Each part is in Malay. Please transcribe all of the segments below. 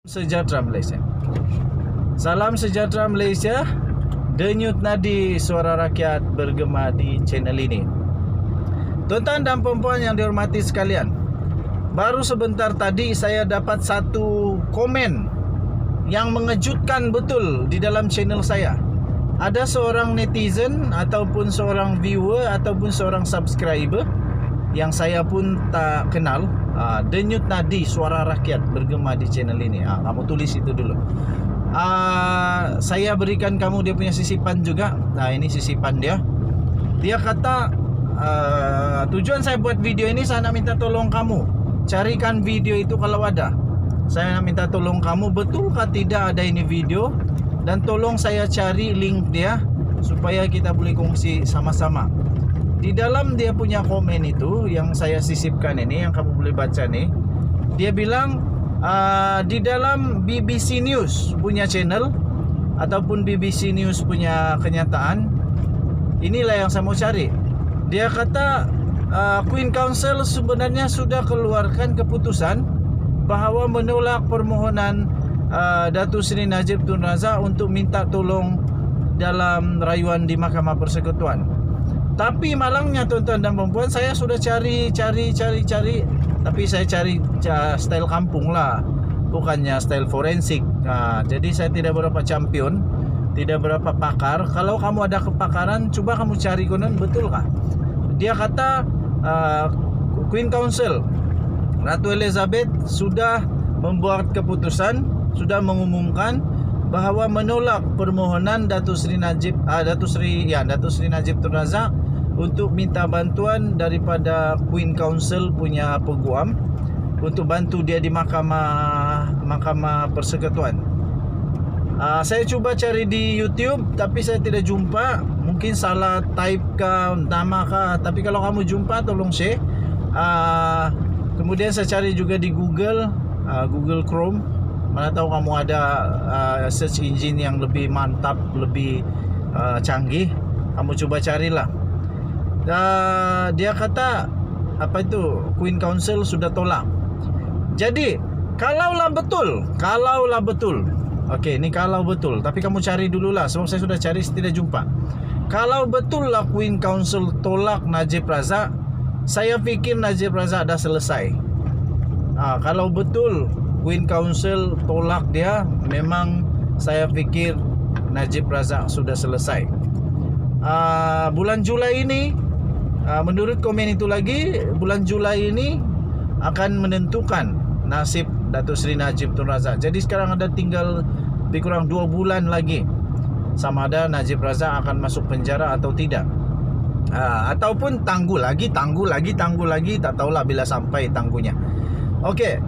Sejahtera Malaysia. Salam sejahtera Malaysia. Denyut nadi suara rakyat bergema di channel ini. Tuan-tuan dan puan-puan yang dihormati sekalian, baru sebentar tadi saya dapat satu komen yang mengejutkan betul di dalam channel saya. Ada seorang netizen ataupun seorang viewer ataupun seorang subscriber yang saya pun tak kenal, denyut nadi suara rakyat bergema di channel ini. Kamu tulis itu dulu. Saya berikan kamu dia punya sisipan juga. Ini sisipan dia. Dia kata, tujuan saya buat video ini, saya nak minta tolong kamu carikan video itu kalau ada. Saya nak minta tolong kamu, betulkah tidak ada ini video, dan tolong saya cari link dia supaya kita boleh kongsi sama-sama. Di dalam dia punya komen itu yang saya sisipkan ini, yang kamu boleh baca nih, dia bilang di dalam BBC News punya channel ataupun BBC News punya kenyataan, inilah yang saya mau cari. Dia kata Queen Council sebenarnya sudah keluarkan keputusan bahawa menolak permohonan Datuk Seri Najib Tun Razak untuk minta tolong dalam rayuan di Mahkamah Persekutuan. Tapi malangnya tuan-tuan dan puan-puan, saya sudah cari, tapi saya cari style kampung lah, bukannya style forensik. Jadi saya tidak berapa champion, tidak berapa pakar. Kalau kamu ada kepakaran, coba kamu cari konon, betul kah? Dia kata Queen Council Ratu Elizabeth sudah membuat keputusan, sudah mengumumkan bahawa menolak permohonan Datuk Seri Najib Tun Razak untuk minta bantuan daripada Queen Council punya peguam untuk bantu dia di Mahkamah Persekutuan. Saya cuba cari di YouTube tapi saya tidak jumpa. Mungkin salah type kah, nama kah. Tapi kalau kamu jumpa tolong share. Kemudian saya cari juga di Google Chrome. Mana tahu kamu ada search engine yang lebih mantap, lebih canggih. Kamu coba carilah. Dia kata apa itu, Queen Council sudah tolak. Jadi kalaulah betul, okey, ini kalau betul, tapi kamu cari dululah sebab saya sudah cari tidak jumpa. Kalau betul lah Queen Council tolak Najib Razak, saya fikir Najib Razak dah selesai. Kalau betul Queen Council tolak dia, memang saya fikir Najib Razak sudah selesai. Bulan Julai ini, menurut komen itu lagi, bulan Julai ini akan menentukan nasib Datuk Seri Najib Tun Razak. Jadi sekarang ada tinggal lebih kurang 2 bulan lagi, sama ada Najib Razak akan masuk penjara atau tidak, ataupun tangguh lagi, tak tahulah bila sampai tangguhnya. Okey,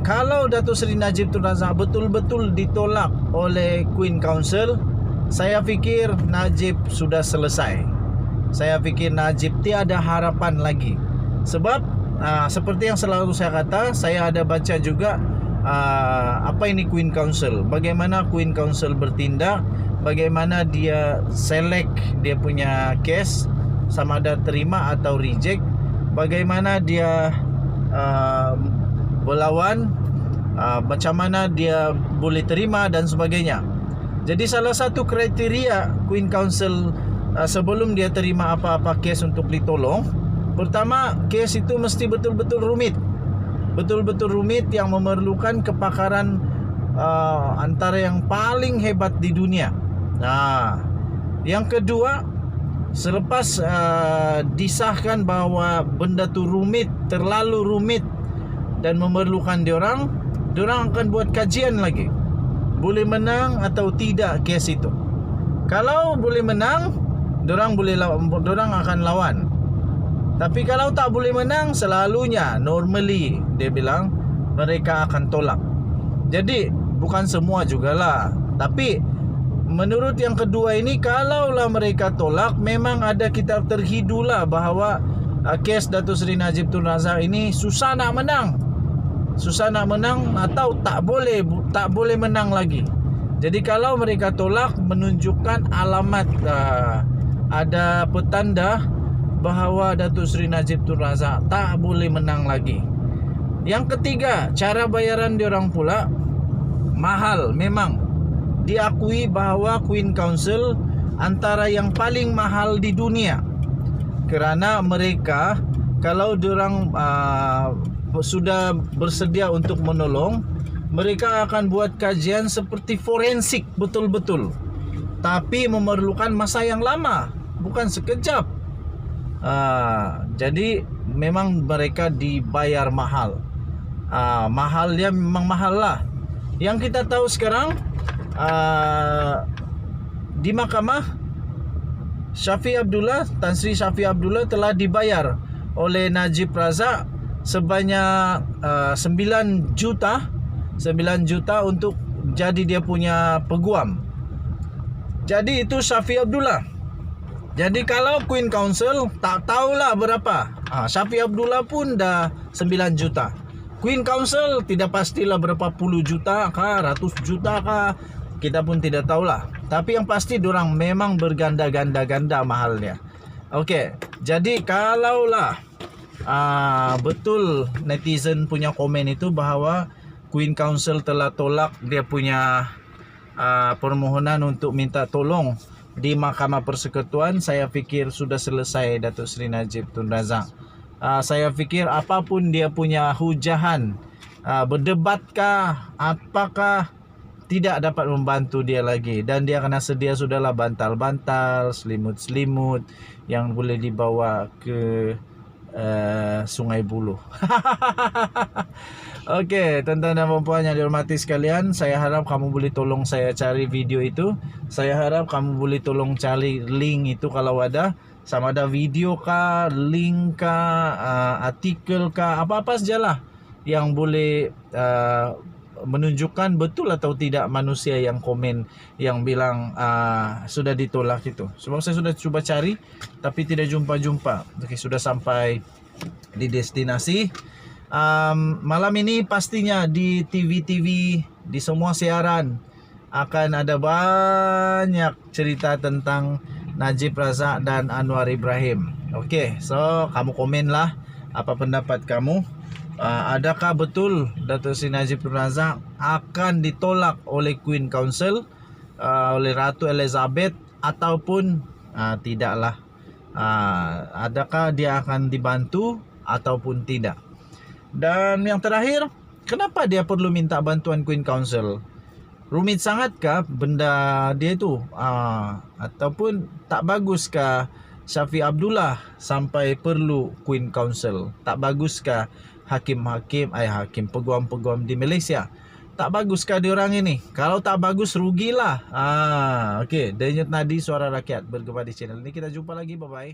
kalau Datuk Seri Najib Tun Razak betul-betul ditolak oleh Queen Council, saya fikir Najib sudah selesai. Saya fikir Najib tiada harapan lagi. Sebab seperti yang selalu saya kata, saya ada baca juga apa ini Queen Council, bagaimana Queen Council bertindak, bagaimana dia select dia punya case, sama ada terima atau reject, bagaimana dia berlawan, macam mana dia boleh terima dan sebagainya. Jadi salah satu kriteria Queen Council sebelum dia terima apa-apa kes untuk ditolong, pertama, kes itu mesti betul-betul rumit. Betul-betul rumit yang memerlukan kepakaran antara yang paling hebat di dunia. Yang kedua, selepas disahkan bahawa benda tu rumit, terlalu rumit dan memerlukan diorang akan buat kajian lagi, boleh menang atau tidak kes itu. Kalau boleh menang, diorang akan lawan. Tapi kalau tak boleh menang, selalunya normally dia bilang mereka akan tolak. Jadi bukan semua jugalah, tapi menurut yang kedua ini, kalaulah mereka tolak, memang ada kitab terhidulah bahawa kes Datuk Seri Najib Tun Razak ini susah nak menang atau tak boleh menang lagi. Jadi kalau mereka tolak, menunjukkan alamat ada petanda bahawa Datuk Seri Najib Tun Razak tak boleh menang lagi. Yang ketiga, cara bayaran diorang pula mahal. Memang diakui bahwa Queen Council antara yang paling mahal di dunia, kerana mereka kalau diorang sudah bersedia untuk menolong, mereka akan buat kajian seperti forensik betul-betul, tapi memerlukan masa yang lama, bukan sekejap. Jadi memang mereka dibayar mahal. Mahal dia memang mahal lah. Yang kita tahu sekarang di mahkamah, Shafie Abdullah, Tan Sri Shafie Abdullah telah dibayar oleh Najib Razak sebanyak 9 juta untuk jadi dia punya peguam. Jadi itu Shafie Abdullah. Jadi kalau Queen Council tak tahulah berapa. Shafie Abdullah pun dah 9 juta. Queen Council tidak pastilah berapa puluh juta kah, ratus juta kah, kita pun tidak tahulah. Tapi yang pasti diorang memang berganda-ganda mahalnya. Okey, jadi kalaulah betul netizen punya komen itu bahawa Queen Council telah tolak dia punya permohonan untuk minta tolong di Mahkamah Persekutuan, saya fikir sudah selesai Datuk Seri Najib Tun Razak. Saya fikir apapun dia punya hujahan, berdebatkah, apakah, tidak dapat membantu dia lagi. Dan dia kena sedia sudahlah bantal-bantal, selimut-selimut yang boleh dibawa ke Sungai Buloh. Okey, tuan-tuan dan puan yang dihormati sekalian, saya harap kamu boleh tolong saya cari video itu. Saya harap kamu boleh tolong cari link itu kalau ada, sama ada video kah, link kah, artikel kah, apa-apa sajalah yang boleh menunjukkan betul atau tidak manusia yang komen yang bilang sudah ditolak itu. Sebab saya sudah cuba cari tapi tidak jumpa-jumpa. Okey, sudah sampai di destinasi. Malam ini pastinya di TV-TV, di semua siaran akan ada banyak cerita tentang Najib Razak dan Anwar Ibrahim. Okey, so kamu komenlah apa pendapat kamu. Adakah betul Datuk Seri Najib Tun Razak akan ditolak oleh Queen Council, oleh Ratu Elizabeth, ataupun tidaklah? Adakah dia akan dibantu ataupun tidak? Dan yang terakhir, kenapa dia perlu minta bantuan Queen Council? Rumit sangatkah benda dia itu? Ataupun tak baguskah Shafie Abdullah sampai perlu Queen Council? Tak baguskah peguam-peguam di Malaysia? Tak baguskah diorang ini? Kalau tak bagus, rugilah. Okey, Denyut Nadi Suara Rakyat bergema di channel ini. Kita jumpa lagi, bye-bye.